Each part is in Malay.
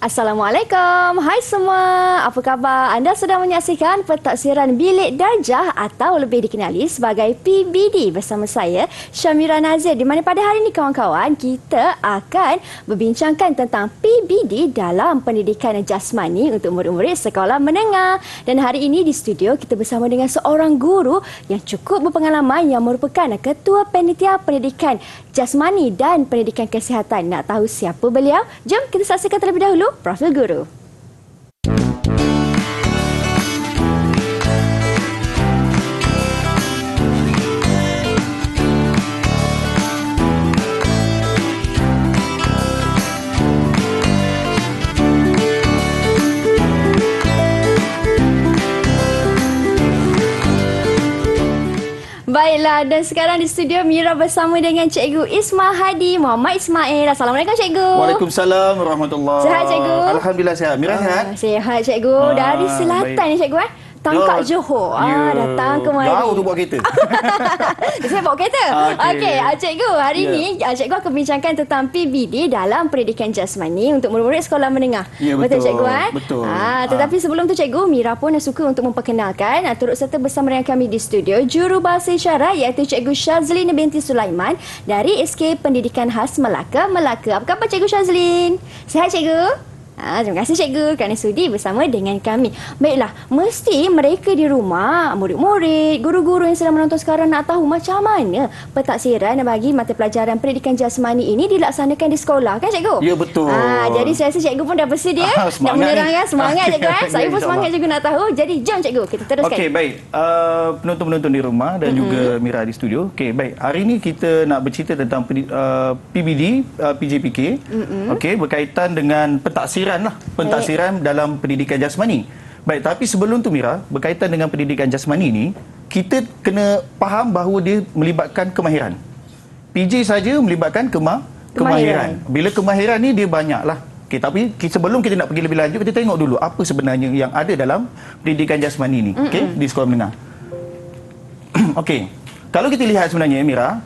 Assalamualaikum. Hai semua. Apa khabar? Anda sedang menyaksikan Pentaksiran Bilik Darjah atau lebih dikenali sebagai PBD bersama saya, Syamira Nazir. Di mana pada hari ini kawan-kawan, kita akan berbincangkan tentang PBD dalam pendidikan jasmani untuk murid-murid sekolah menengah. Dan hari ini di studio kita bersama dengan seorang guru yang cukup berpengalaman yang merupakan Ketua Panitia Pendidikan Jasmani dan Pendidikan Kesihatan. Nak tahu siapa beliau? Jom kita saksikan terlebih dahulu Profil Guru. Baiklah, dan sekarang di studio Mira bersama dengan Cikgu Isma Hadi Muhammad Ismail. Assalamualaikum Cikgu. Waalaikumsalam warahmatullahi. Sihat Cikgu? Alhamdulillah sihat. Mira sihat? Sihat Cikgu. Dari selatan ni Cikgu Tangkak Johor. Datang kemari. Jauh tu bawa kereta. Saya bawa kereta. Okey, Cikgu, hari ini Cikgu akan bincangkan tentang PBD dalam pendidikan jasmani untuk murid-murid sekolah menengah. Ya, betul Cikgu Betul. Tetapi sebelum tu Cikgu, Mira pun suka untuk memperkenalkan turut serta bersama dengan kami di studio jurubahasa isyarat iaitu Cikgu Syazlin binti Sulaiman dari SK Pendidikan Khas Melaka. Apa khabar Cikgu Syazlin? Sihat Cikgu? Terima kasih Cikgu kerana sudi bersama dengan kami. Baiklah, mesti mereka di rumah, murid-murid, guru-guru yang sedang menonton sekarang nak tahu macam mana pentaksiran bagi mata pelajaran pendidikan jasmani ini dilaksanakan di sekolah, kan Cikgu? Ya, betul. Jadi saya rasa Cikgu pun dah bersedia nak menerangkan. Semangat Cikgu. Saya pun semangat juga nak tahu. Jadi jom Cikgu, kita teruskan. Okey, baik. Penonton-penonton di rumah dan juga Mira di studio. Okey, baik. Hari ini kita nak bercerita tentang PBD, PJPK. Okey, berkaitan dengan pentaksiran dalam pendidikan jasmani. Baik, tapi sebelum tu Mira, berkaitan dengan pendidikan jasmani ni, kita kena faham bahawa dia melibatkan kemahiran. PJ saja melibatkan kemahiran. Bila kemahiran ni dia banyaklah. Okey, tapi sebelum kita nak pergi lebih lanjut, kita tengok dulu apa sebenarnya yang ada dalam pendidikan jasmani ni, okey, di sekolah menengah. Okey. Kalau kita lihat sebenarnya Mira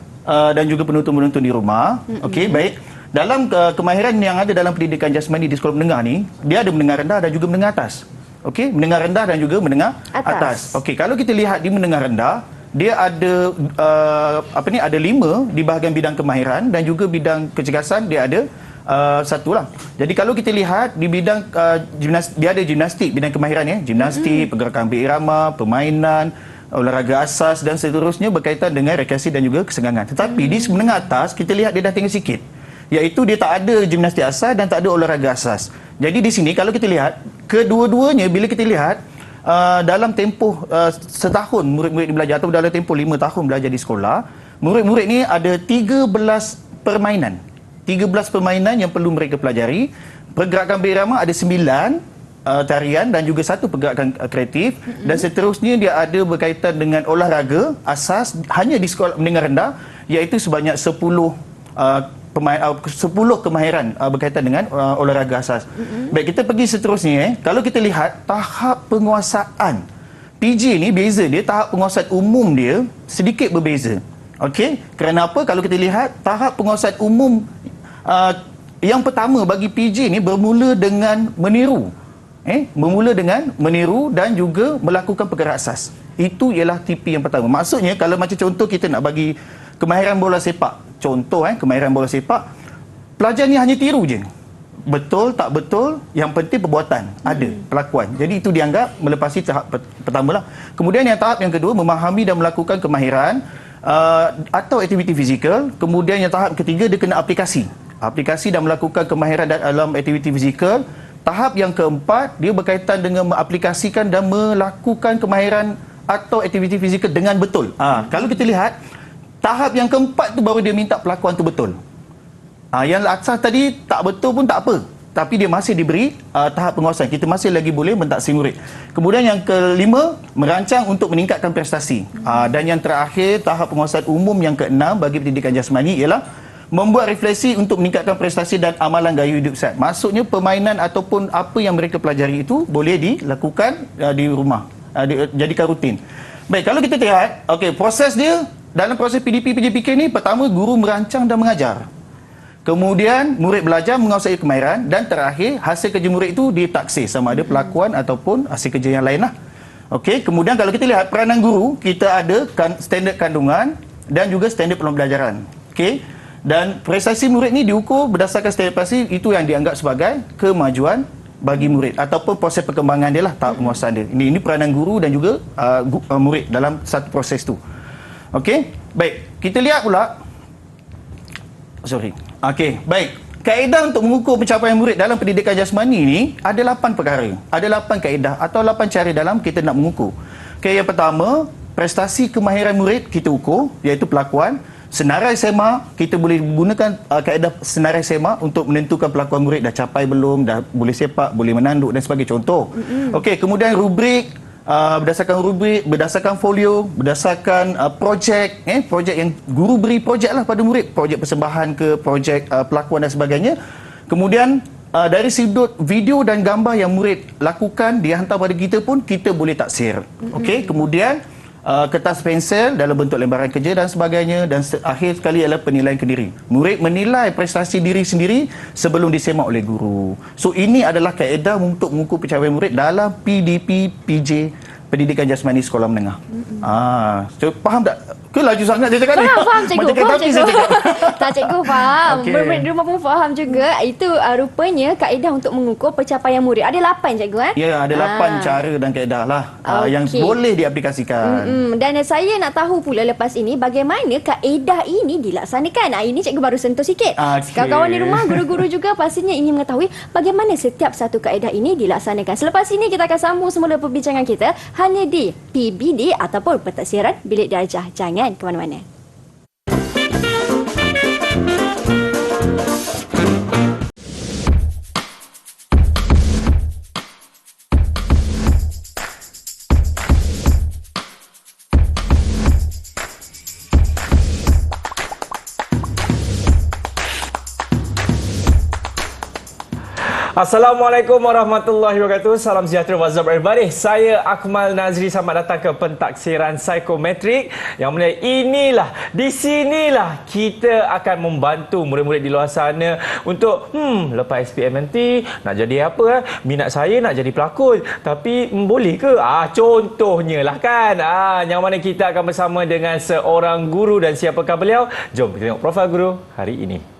dan juga penonton-penonton di rumah, okey, baik. Dalam kemahiran yang ada dalam pendidikan jasmani di sekolah menengah ni, dia ada menengah rendah dan juga menengah atas. Okey, menengah rendah dan juga menengah atas. Okey, kalau kita lihat di menengah rendah, dia ada ada 5 di bahagian bidang kemahiran dan juga bidang kecergasan dia ada satu lah. Jadi kalau kita lihat di bidang dia ada gimnastik, bidang kemahiran ya, gimnastik, pergerakan berirama, permainan, olahraga asas dan seterusnya berkaitan dengan rekreasi dan juga kesegangan. Tetapi di menengah atas kita lihat dia dah tinggal sikit. Iaitu dia tak ada gimnastik asas dan tak ada olahraga asas. Jadi di sini kalau kita lihat, kedua-duanya bila kita lihat dalam tempoh setahun murid-murid belajar atau dalam tempoh 5 tahun belajar di sekolah, murid-murid ni ada 13 permainan. 13 permainan yang perlu mereka pelajari. Pergerakan berirama ada 9 tarian dan juga 1 pergerakan kreatif dan seterusnya dia ada berkaitan dengan olahraga asas hanya di sekolah menengah rendah iaitu sebanyak 10 kemahiran berkaitan dengan olahraga asas. Baik, kita pergi seterusnya. Kalau kita lihat tahap penguasaan PJ ni beza dia, tahap penguasaan umum dia sedikit berbeza. Okey, kerana apa? Kalau kita lihat tahap penguasaan umum yang pertama bagi PJ ni bermula dengan meniru. Bermula dengan meniru dan juga melakukan perkara asas. Itu ialah TP yang pertama. Maksudnya kalau macam contoh kita nak bagi kemahiran bola sepak. Contoh kemahiran bola sepak. Pelajar ni hanya tiru je. Betul tak betul, yang penting perbuatan. Ada pelakuan. Jadi itu dianggap melepasi tahap pertama lah. Kemudian yang tahap yang kedua memahami dan melakukan kemahiran atau aktiviti fizikal. Kemudian yang tahap ketiga dia kena aplikasi. Aplikasi dan melakukan kemahiran dalam aktiviti fizikal. Tahap yang keempat dia berkaitan dengan mengaplikasikan dan melakukan kemahiran atau aktiviti fizikal dengan betul. Kalau kita lihat tahap yang keempat tu baru dia minta pelakuan tu betul. Yang asas tadi tak betul pun tak apa. Tapi dia masih diberi tahap penguasaan. Kita masih lagi boleh mentaksi murid. Kemudian yang kelima, merancang untuk meningkatkan prestasi. Dan yang terakhir, tahap penguasaan umum yang keenam bagi pendidikan jasmani ialah membuat refleksi untuk meningkatkan prestasi dan amalan gaya hidup sihat. Maksudnya permainan ataupun apa yang mereka pelajari itu boleh dilakukan di rumah. Jadikan rutin. Baik, kalau kita lihat, proses dia dalam proses PDP PJPK ni, pertama guru merancang dan mengajar. Kemudian murid belajar menguasai kemahiran dan terakhir hasil kerja murid itu ditaksir sama ada pelakuan ataupun hasil kerja yang lain lah. Okey, kemudian kalau kita lihat peranan guru, kita ada standard kandungan dan juga standard pembelajaran. Okey. Dan prestasi murid ni diukur berdasarkan standard prestasi itu yang dianggap sebagai kemajuan bagi murid ataupun proses perkembangan dia lah, tahap penguasaan dia. Ini peranan guru dan juga murid dalam satu proses tu. Okey. Baik, kita lihat pula. Okey, baik. Kaedah untuk mengukur pencapaian murid dalam pendidikan jasmani ni ada 8 perkara. Ada 8 kaedah atau 8 cara dalam kita nak mengukur. Okey, yang pertama, prestasi kemahiran murid kita ukur, iaitu pelakuan. Senarai sema, kita boleh gunakan kaedah senarai sema untuk menentukan pelakuan murid dah capai belum, dah boleh sepak, boleh menanduk dan sebagainya, contoh. Okey, kemudian rubrik, berdasarkan rubrik, berdasarkan folio, berdasarkan projek, projek yang guru beri projek lah pada murid, projek persembahan ke projek pelakuan dan sebagainya. Kemudian dari sudut video dan gambar yang murid lakukan dihantar pada kita pun kita boleh taksir. Okey, kemudian kertas pensel dalam bentuk lembaran kerja dan sebagainya, dan akhir sekali adalah penilaian kendiri. Murid menilai prestasi diri sendiri sebelum disemak oleh guru. So ini adalah kaedah untuk mengukur pencapaian murid dalam PDP PJ, Pendidikan Jasmani Sekolah Menengah. Faham tak? Ke laju sangat dia cakap ni? Faham cikgu. Macam kereta api saya cakap. Tak, cikgu faham. Okey. Murid di rumah pun faham juga. Itu rupanya kaedah untuk mengukur pencapaian murid. Ada 8 cikgu Ya, ada 8 cara dan kaedah lah yang boleh diaplikasikan. Dan saya nak tahu pula lepas ini bagaimana kaedah ini dilaksanakan. Ini cikgu baru sentuh sikit. Kawan-kawan di rumah, guru-guru juga pastinya ingin mengetahui bagaimana setiap satu kaedah ini dilaksanakan. Selepas ini kita akan sambung semula perbincangan kita hanya di PBD ataupun Pentaksiran Bilik Darjah. Jangan ke mana-mana. Assalamualaikum warahmatullahi wabarakatuh. Salam sejahtera, what's up everybody. Saya Akmal Nazri, selamat datang ke Pentaksiran Psikometrik. Yang mana di sinilah kita akan membantu murid-murid di luar sana untuk lepas SPM nanti nak jadi apa? Minat saya nak jadi pelakon, tapi boleh ke? Contohnya lah kan. Yang mana kita akan bersama dengan seorang guru, dan siapakah beliau? Jom kita tengok profil guru hari ini.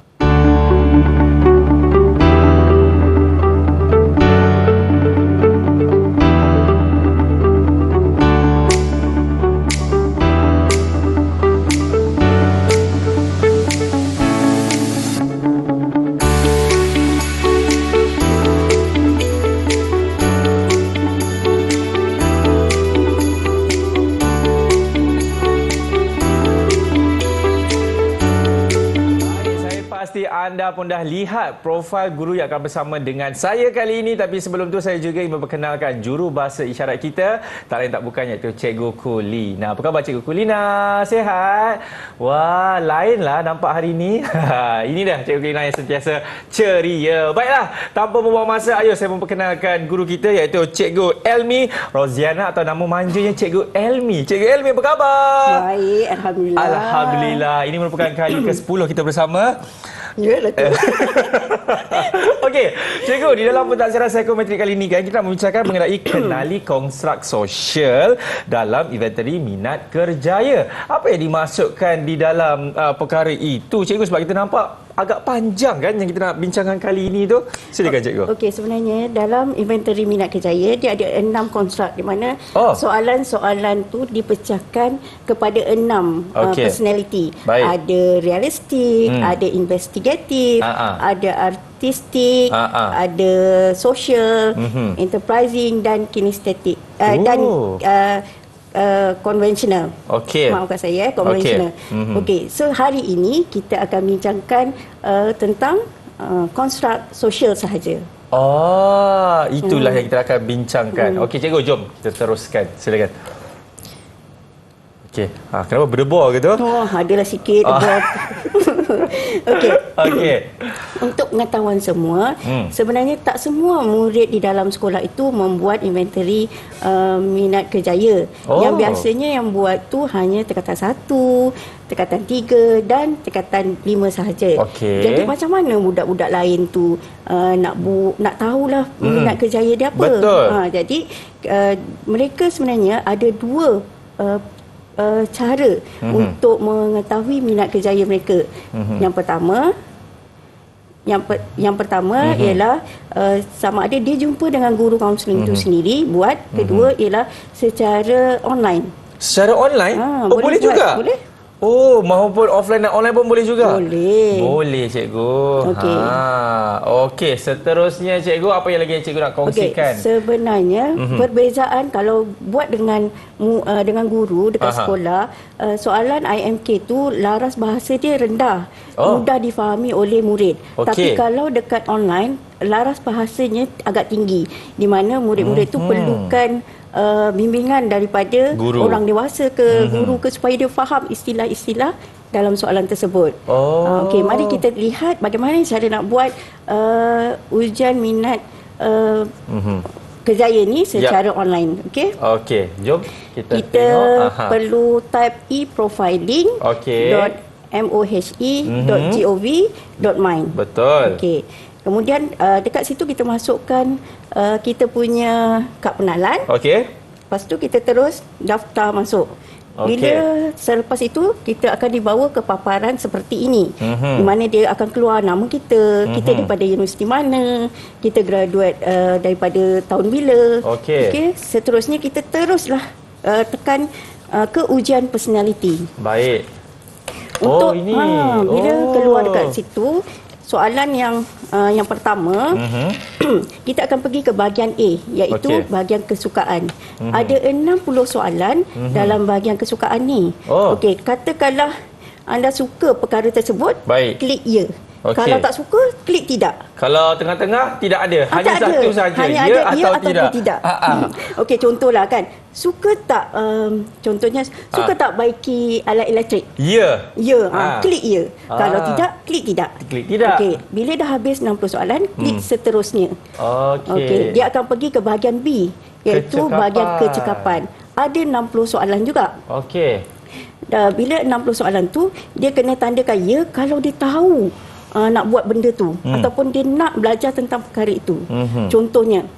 Anda pun dah lihat profil guru yang akan bersama dengan saya kali ini. Tapi sebelum tu saya juga ingin memperkenalkan juru bahasa isyarat kita. Tak lain tak bukan iaitu Cikgu Kulina. Apa khabar Cikgu Kulina? Sihat? Wah, lainlah nampak hari ini. Ini dah Cikgu Kulina yang sentiasa ceria. Baiklah, tanpa membuang masa, ayo saya memperkenalkan guru kita iaitu Cikgu Elmi Roziana, atau nama manjanya Cikgu Elmi. Cikgu Elmi, apa khabar? Baik, Alhamdulillah. Alhamdulillah. Ini merupakan kali ke-10 kita bersama. Ya, betul. Okey, cikgu, di dalam Pentaksiran Psikometrik kali ini kan kita nak membicarakan mengenai kenali konstruk sosial dalam inventory minat kerjaya. Apa yang dimasukkan di dalam perkara itu, cikgu, sebab kita nampak agak panjang kan yang kita nak bincangkan kali ini tu. Silakan cikgu. Okey, sebenarnya dalam inventory minat kerjaya dia ada 6 konstruk di mana soalan-soalan tu dipecahkan kepada 6 personality. Baik. Ada realistik, ada investigatif, ada artistik, ada social, enterprising dan kinestetik. Dan konvensional. Okey. Maafkan saya, konvensional. Okey, so hari ini kita akan bincangkan tentang konstruk sosial sahaja. Itulah yang kita akan bincangkan. Okey cikgu, jom kita teruskan. Silakan. Okey. Kenapa berdebar gitu? Oh, adalah sikit. Okey. Okey. Untuk pengetahuan semua, sebenarnya tak semua murid di dalam sekolah itu membuat inventory minat kerjaya. Yang biasanya yang buat tu hanya tingkatan 1, tingkatan 3 dan tingkatan 5 sahaja. Okey. Jadi macam mana budak-budak lain tu nak tahulah minat kerjaya dia apa. Betul. Jadi mereka sebenarnya ada dua cara untuk mengetahui minat kerjaya mereka. Yang pertama ialah sama ada dia jumpa dengan guru kaunseling itu sendiri buat. Kedua ialah secara online. Secara online? Boleh buat, juga? Boleh. Maupun offline dan online pun boleh juga? Boleh. Boleh, cikgu. Okey. Okey, seterusnya cikgu, apa yang lagi cikgu nak kongsikan? Sebenarnya perbezaan kalau buat dengan guru dekat sekolah, soalan IMK tu laras bahasa dia rendah, mudah difahami oleh murid. Tapi kalau dekat online, laras bahasanya agak tinggi, di mana murid-murid tu perlukan bimbingan daripada orang dewasa ke guru ke supaya dia faham istilah-istilah dalam soalan tersebut. Okey, mari kita lihat bagaimana cara nak buat ujian minat kerjaya ni secara online. Okey. Okey, jom kita tengok. Aha. Perlu type e-profiling.mohe.gov.my. Betul. Okey. Kemudian dekat situ kita masukkan kita punya kad pengenalan. Okey. Lepas tu kita terus daftar masuk. Bila selepas itu kita akan dibawa ke paparan seperti ini. Di mana dia akan keluar nama kita, kita daripada universiti mana, kita graduate daripada tahun bila. Okey. Seterusnya kita teruslah tekan ke ujian personality. Baik. Untuk ini. Bila keluar dekat situ, soalan yang pertama, kita akan pergi ke bahagian A, iaitu bahagian kesukaan. Ada 60 soalan dalam bahagian kesukaan ni. Okey, katakanlah anda suka perkara tersebut, klik ya. Kalau tak suka, klik tidak. Kalau tengah-tengah, tidak ada. Hanya tak satu ada. saja. Hanya Ya ada atau ya ataupun tidak. Okey, contohlah kan. Suka tak, contohnya, suka tak baiki alat elektrik? Ya. Ya, klik ya. Kalau tidak, klik tidak. Klik tidak. Okey, bila dah habis 60 soalan, klik seterusnya. Okey, dia akan pergi ke bahagian B, iaitu bahagian kecekapan. Ada 60 soalan juga. Okey. Bila 60 soalan tu, dia kena tandakan ya kalau dia tahu nak buat benda tu ataupun dia nak belajar tentang perkara itu. Contohnya,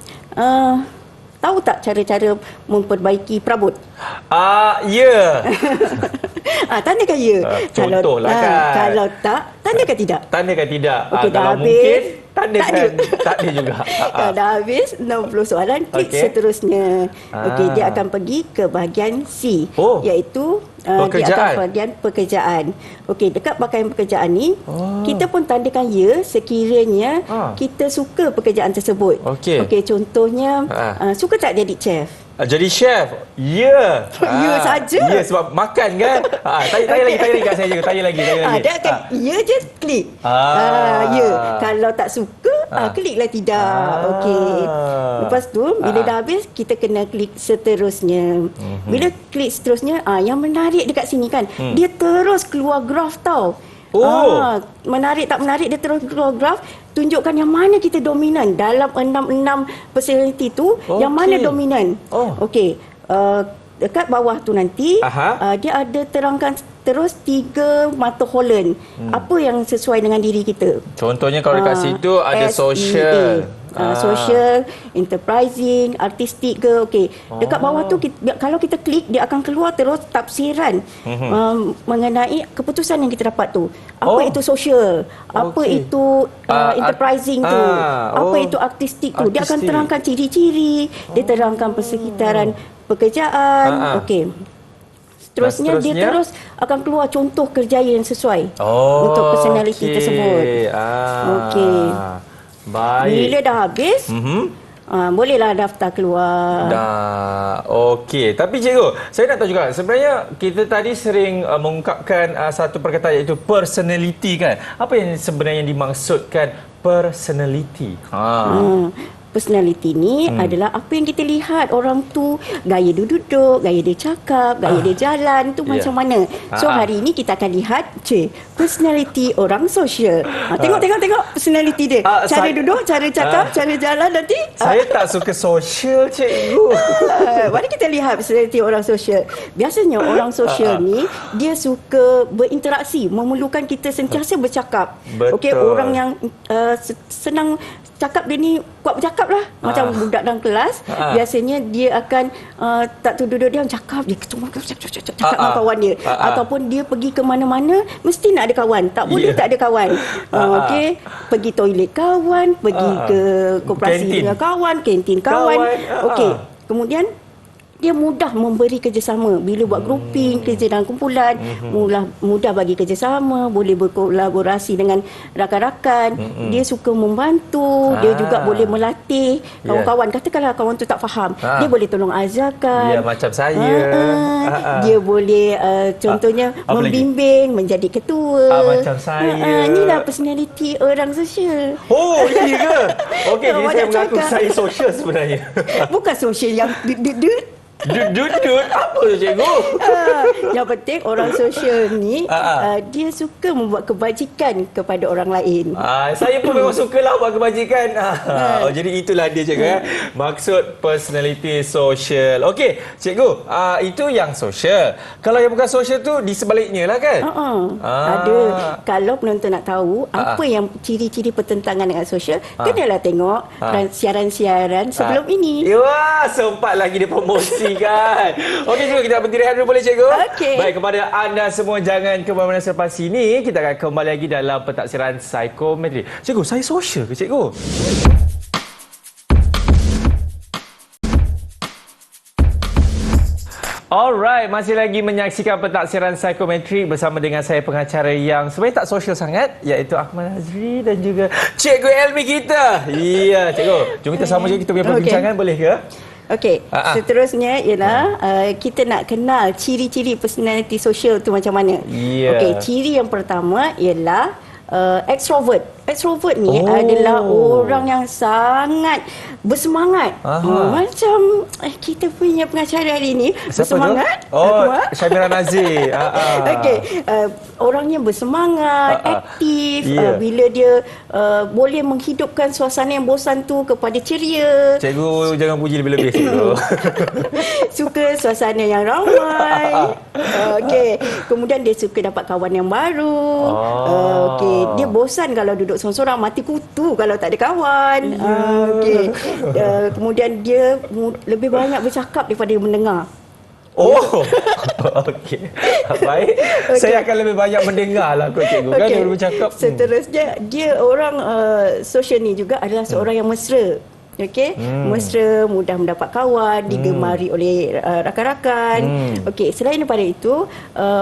tahu tak cara-cara memperbaiki perabot? Ya. Tandakan ya. Contohlah kan. Kalau tak, tandakan tidak. Tandakan tidak. Okey, dah kalau habis. Mungkin, tandakan tak ada juga. Kalau dah habis 60 soalan, klik seterusnya. Okey, dia akan pergi ke bahagian C, iaitu dia akan bahagian pekerjaan. Okey, dekat bahagian pekerjaan ni, kita pun tandakan ya sekiranya kita suka pekerjaan tersebut. Okey, contohnya suka tak jadi chef? Jadi chef? Ya. Ya saja. Ya, sebab makan kan. Tanya lagi kat saya juga. Tanya lagi. Dia akan ya je klik. Ya. Kalau tak suka, kliklah tidak. Okey. Lepas tu, bila dah habis, kita kena klik seterusnya. Bila klik seterusnya, yang menarik dekat sini kan, dia terus keluar graf tau. Menarik tak menarik, dia terus keluar graf tunjukkan yang mana kita dominan dalam 66 personality tu, yang mana dominan. Okey, dekat bawah tu nanti dia ada terangkan terus 3 mata Holland. Apa yang sesuai dengan diri kita. Contohnya kalau dekat situ ada social. Social, enterprising, artistik ke. Okey. Dekat bawah tu kalau kita klik, dia akan keluar terus tafsiran mengenai keputusan yang kita dapat tu. Apa itu social? Apa itu enterprising tu? Apa itu artistik tu? Dia akan terangkan ciri-ciri, dia terangkan persekitaran pekerjaan. Okey. Seterusnya dia terus akan keluar contoh kerjaya yang sesuai untuk personality tersebut. Okey. Baik. Bila dah habis, bolehlah daftar keluar. Okey. Tapi cikgu, saya nak tahu juga, sebenarnya kita tadi sering mengungkapkan satu perkataan iaitu personality kan. Apa yang sebenarnya dimaksudkan personality? personality ni adalah apa yang kita lihat orang tu, gaya dia duduk, gaya dia cakap, gaya dia jalan tu macam mana. So hari ini kita akan lihat personality orang sosial. Tengok personality dia. Cara duduk, cara cakap, cara jalan nanti. Saya tak suka sosial, cikgu. Mari kita lihat personality orang sosial. Biasanya orang sosial ni dia suka berinteraksi, memerlukan kita sentiasa bercakap. Betul. Okey, orang yang senang cakap, dia ni kuat bercakap lah. Macam budak dalam kelas, biasanya dia akan tak tahu duduk dia cakap, dia cakap dengan kawan dia. Ataupun dia pergi ke mana-mana, mesti nak ada kawan. Tak boleh tak ada kawan. Okey, pergi toilet kawan, pergi ke koperasi dengan kawan, kantin kawan. Okey, kemudian dia mudah memberi kerjasama. Bila buat grouping, kerja dalam kumpulan, mudah bagi kerjasama, boleh berkolaborasi dengan rakan-rakan. Dia suka membantu, dia juga boleh melatih kawan-kawan. Katakanlah kawan tu tak faham, dia boleh tolong ajarkan. Ya, macam saya. Dia boleh contohnya membimbing, menjadi ketua. Macam saya. Inilah personality orang sosial. Oh, iya ke? Okey, jadi saya Banyak mengaku cakap. saya sosial sebenarnya. Bukan sosial yang Dudut, apa tu cikgu? Yang penting orang sosial ni dia suka membuat kebajikan kepada orang lain. Saya pun memang sukalah buat kebajikan. Jadi itulah dia cikgu. Maksud personality sosial. Okey, cikgu, itu yang sosial. Kalau yang bukan sosial tu di sebaliknya lah kan? Ada. Kalau penonton nak tahu apa yang ciri-ciri pertentangan dengan sosial, kenalah tengok siaran-siaran sebelum ini. Wah, sempat lagi dia promosi kan. Okey cikgu, kita berhenti rehat dulu boleh cikgu? Okey. Baik, kepada anda semua jangan ke mana-mana selepas ini. Kita akan kembali lagi dalam pentaksiran psikometri. Cikgu, saya sosial ke cikgu? Alright, masih lagi menyaksikan pentaksiran psikometrik bersama dengan saya pengacara yang sebenarnya tak sosial sangat, iaitu Akmal Nazri dan juga Cikgu Elmi kita. Ya, cikgu. Jom kita sama je kita punya perbincangan, boleh ke? Okey, seterusnya ialah kita nak kenal ciri-ciri personality sosial tu macam mana. Okey, ciri yang pertama ialah extrovert. Extrovert ni adalah orang yang sangat bersemangat. Macam kita punya pengacara hari ni. Siapa bersemangat. tu? Syamira Nazir. Okey, orangnya bersemangat, aktif. Bila dia boleh menghidupkan suasana yang bosan tu kepada ceria. Cikgu jangan puji lebih-lebih cikgu. Suka suasana yang ramai. Okey, kemudian dia suka dapat kawan yang baru. Okey, dia bosan kalau duduk seorang-seorang, mati kutu kalau tak ada kawan. Okey. Kemudian dia lebih banyak bercakap daripada mendengar. Okey. Baik. Saya akan lebih banyak mendengar lah kot cikgu. Kan dia bercakap. Seterusnya, dia orang sosial ni juga adalah seorang yang mesra. Okey, mesra, mudah mendapat kawan, digemari oleh rakan-rakan. Okey, selain daripada itu,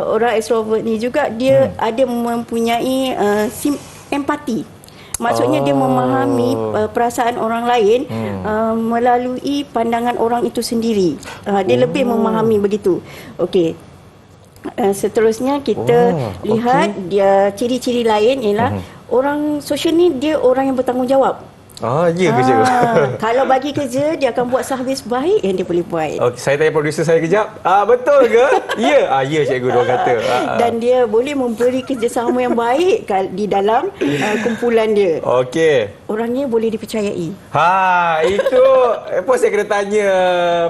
orang extrovert ni juga dia ada mempunyai empati. Maksudnya dia memahami perasaan orang lain melalui pandangan orang itu sendiri. Dia lebih memahami begitu. Okey. Seterusnya kita lihat dia ciri-ciri lain ialah orang sosial ni dia orang yang bertanggungjawab. Ya ke cikgu? Kalau bagi kerja, dia akan buat sehabis baik yang dia boleh buat. Okey, saya tanya produser saya kejap. Betul ke? Ya. Ya cikgu dia kata. Dan dia boleh memberi kerjasama yang baik di dalam kumpulan dia. Okey. Orangnya boleh dipercayai. Itu apa saya kena tanya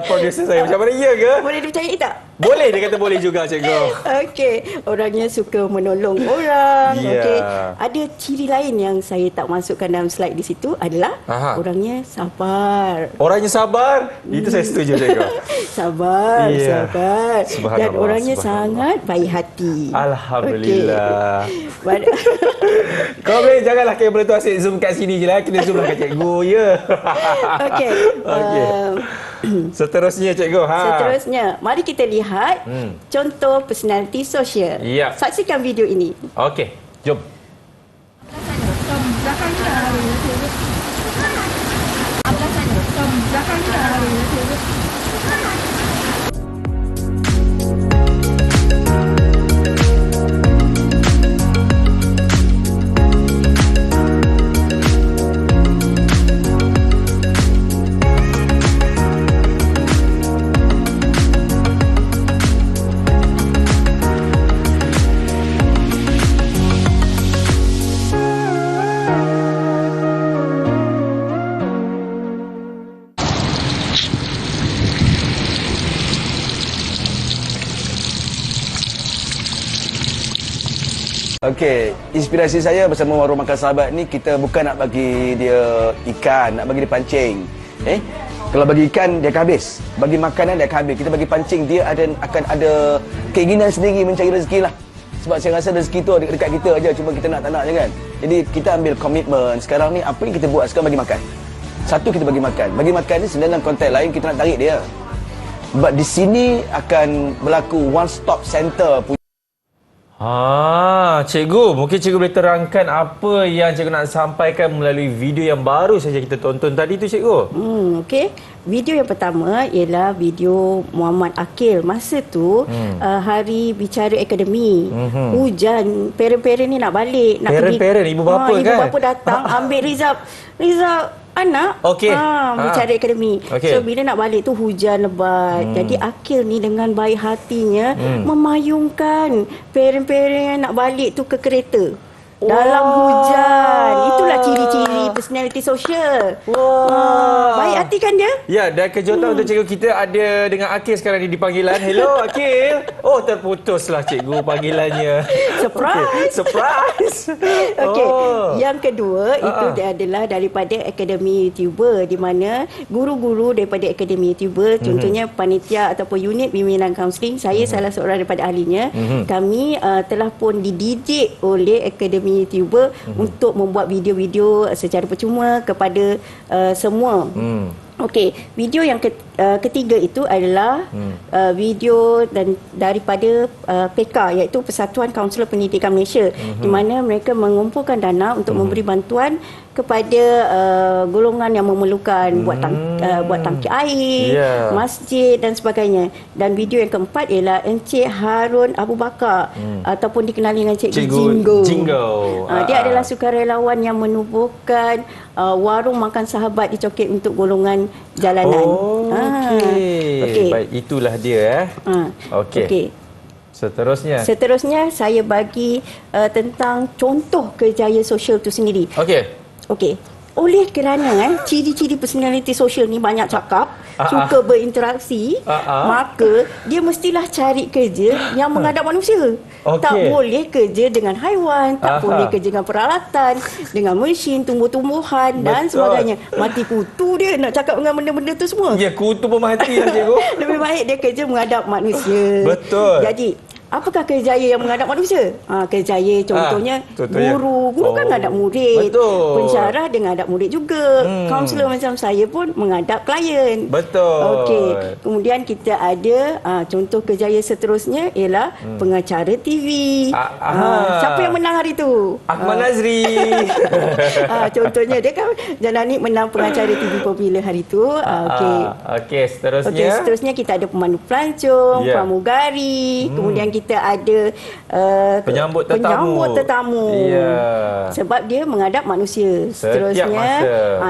produser saya macam mana, ya ke? Boleh dipercayai tak? Boleh, dia kata boleh juga cikgu. Okey, orangnya suka menolong orang. Ya. Okey. Ada ciri lain yang saya tak masukkan dalam slide di situ adalah orangnya sabar. Orangnya sabar? Itu saya setuju cikgu. Sabar. Dan Subhanallah, orangnya sangat baik hati. Alhamdulillah. Okay. Kau boleh janganlah kamera tu asyik zoom kat sini je lah. Kena zoom lah kat cikgu, ya. Okey. Seterusnya cikgu. Seterusnya, mari kita lihat contoh personality sosial. Ya. Saksikan video ini. Okey, jom. Okey, inspirasi saya bersama Warung Makan Sahabat ni, kita bukan nak bagi dia ikan, nak bagi dia pancing. Kalau bagi ikan dia akan habis, bagi makanan dia akan habis. Kita bagi pancing, dia akan ada keinginan sendiri mencari rezeki lah. Sebab saya rasa rezeki tu dekat kita aja, cuma kita nak tak nak je kan. Jadi kita ambil komitmen sekarang ni, apa yang kita buat sekarang bagi makan. Satu, kita bagi makan. Bagi makan ni sebenarnya dalam konteks lain kita nak tarik dia. But di sini akan berlaku one stop center. Cikgu, mungkin cikgu boleh terangkan apa yang cikgu nak sampaikan melalui video yang baru saja kita tonton tadi tu, cikgu. Okey. Video yang pertama ialah video Muhammad Akil. Masa tu hari bicara akademi. Hujan, parent-parent ni nak balik, nak Parent-parent, ibu bapa kan? Ibu bapa datang ambil result anak bicara akademi. So bila nak balik tu hujan lebat. Jadi Akil ni dengan baik hatinya memayungkan parent-parent yang nak balik tu ke kereta. Dalam hujan. Itulah ciri-ciri personality social. Baik hati kan dia? Ya, dan kejutan untuk cikgu, kita ada dengan Akil sekarang ni di panggilan. Hello Akil. Oh, terputuslah cikgu panggilannya. Surprise. Okay. Surprise. Okey. Yang kedua itu dia adalah daripada Akademi YouTuber, di mana guru-guru daripada Akademi YouTuber, contohnya panitia ataupun unit bimbingan kaunseling, saya salah seorang daripada ahlinya. Kami telah pun dididik oleh Akademi YouTuber untuk membuat video-video secara percuma kepada semua. Okey, video yang ketiga itu adalah video daripada PK, iaitu Persatuan Kaunselor Pendidikan Malaysia, di mana mereka mengumpulkan dana untuk memberi bantuan kepada golongan yang memerlukan, buat tangki air, masjid dan sebagainya. Dan video yang keempat ialah Encik Harun Abu Bakar, ataupun dikenali dengan Cikgu Jingo. Dia adalah sukarelawan yang menubuhkan warung makan sahabat di Coket untuk golongan jalanan. Okey. Baik, itulah dia. Okey. Seterusnya saya bagi tentang contoh kerjaya sosial itu sendiri. Okey. Oleh kerana ciri-ciri personality social ni banyak cakap, suka berinteraksi, maka dia mestilah cari kerja yang menghadap manusia. Tak boleh kerja dengan haiwan, tak boleh kerja dengan peralatan, dengan mesin, tumbuh-tumbuhan dan sebagainya. Mati kutu dia nak cakap dengan benda-benda tu semua. Ya, kutu pun mati lah cikgu. Lebih baik dia kerja menghadap manusia. Betul. Jadi apakah kerjaya yang menghadap manusia? Kerjaya contohnya guru. Guru kan menghadap murid. Betul. Pensyarah dia menghadap murid juga. Kaunselor macam saya pun menghadap klien. Betul. Okey. Kemudian kita ada contoh kerjaya seterusnya ialah pengacara TV. Siapa yang menang hari tu? Akmal Nazri. Contohnya dia kan Janani menang pengacara TV popular hari tu. Okey, seterusnya. Seterusnya kita ada pemandu pelancong, pramugari, kemudian kita ada penyambut tetamu. Sebab dia menghadap manusia. Seterusnya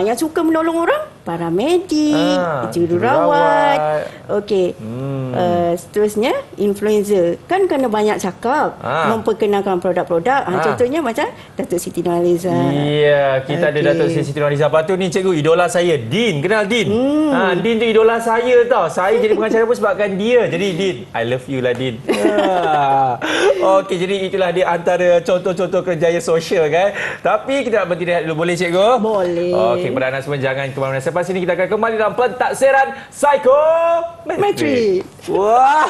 yang suka menolong orang, paramedik, jururawat. Okey. Seterusnya influencer. Kan kena banyak cakap, memperkenalkan produk-produk. Contohnya macam Datuk Siti Nurhaliza. Ya, kita ada Datuk Siti Nurhaliza. Lepas tu ni cikgu, idola saya Din. Kenal Din? Din tu idola saya tau. Saya jadi pengacara pun sebabkan dia. Jadi Din, I love you lah Din. Okey, jadi itulah dia antara contoh-contoh kerjaya sosial kan. Tapi kita nak berhenti rehat dulu, boleh cikgu? Boleh. Okey, kepada anda semua jangan ke mana-mana. Selepas ini kita akan kembali dalam pentaksiran Psikometrik. Metrik. Wah.